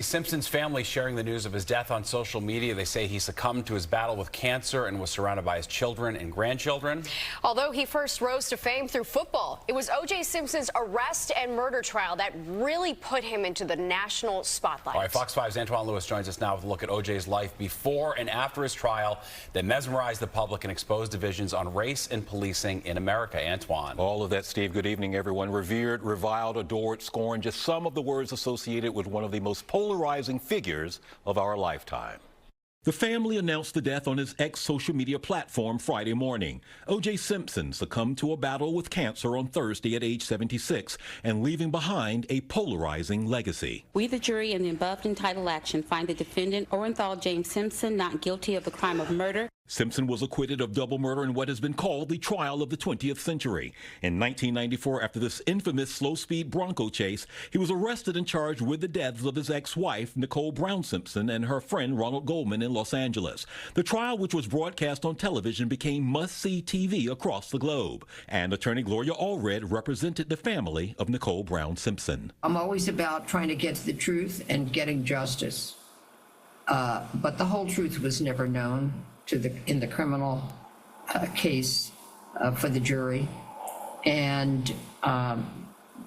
Simpson's family sharing the news of his death on social media. They say he succumbed to his battle with cancer and was surrounded by his children and grandchildren. Although he first rose to fame through football, it was O.J. Simpson's arrest and murder trial that really put him into the national spotlight. All right, Fox 5's Antwan joins us now with a look at O.J.'s life before and after his trial that mesmerized the public and exposed divisions on race and policing in America. Antwan. All of that, Steve. Good evening, everyone. Revered, reviled, adored, scorned, just some of the words associated with one of the most polarizing figures of our lifetime. The family announced the death on his ex-social media platform Friday morning. O.J. Simpson succumbed to a battle with cancer on Thursday at age 76 and leaving behind a polarizing legacy. We, the jury, in the above entitled action, find the defendant, Orenthal James Simpson, not guilty of the crime of murder. Simpson was acquitted of double murder in what has been called the trial of the 20th century. In 1994, after this infamous slow-speed Bronco chase, he was arrested and charged with the deaths of his ex-wife, Nicole Brown Simpson, and her friend Ronald Goldman in Los Angeles. The trial, which was broadcast on television, became must-see TV across the globe. And attorney Gloria Allred represented the family of Nicole Brown Simpson. I'm always about trying to get to the truth and getting justice. But the whole truth was never known in the criminal case for the jury, and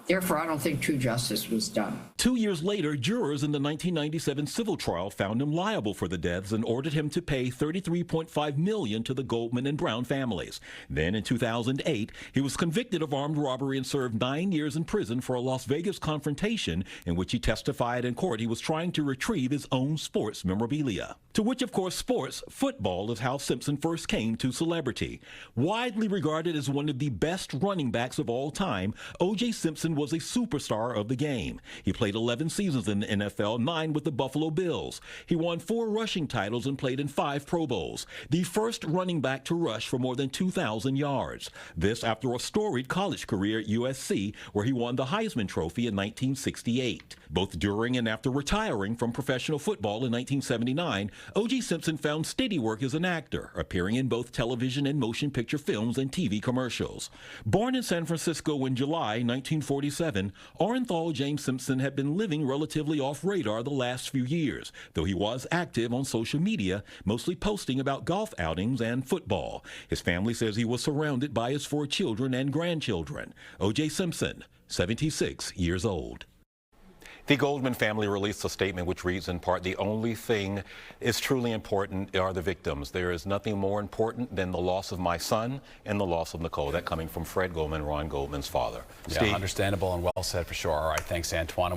therefore I don't think true justice was done. 2 years later, jurors in the 1997 civil trial found him liable for the deaths and ordered him to pay $33.5 million to the Goldman and Brown families. Then in 2008, he was convicted of armed robbery and served 9 years in prison for a Las Vegas confrontation in which he testified in court he was trying to retrieve his own sports memorabilia. To which, of course, football is how Simpson first came to celebrity. Widely regarded as one of the best running backs of all time, O.J. Simpson was a superstar of the game. He played 11 seasons in the NFL, 9 with the Buffalo Bills. He won 4 rushing titles and played in 5 Pro Bowls, the first running back to rush for more than 2,000 yards. This after a storied college career at USC, where he won the Heisman Trophy in 1968. Both during and after retiring from professional football in 1979, O.J. Simpson found steady work as an actor, appearing in both television and motion picture films and TV commercials. Born in San Francisco in July 1947, Orenthal James Simpson had been living relatively off radar the last few years, though he was active on social media, mostly posting about golf outings and football. His family says he was surrounded by his 4 children and grandchildren. O.J. Simpson, 76 years old. The Goldman family released a statement which reads in part, "The only thing is truly important are the victims. There is nothing more important than the loss of my son and the loss of Nicole." That coming from Fred Goldman, Ron Goldman's father. Yeah, understandable and well said for sure. All right, thanks, Antwan.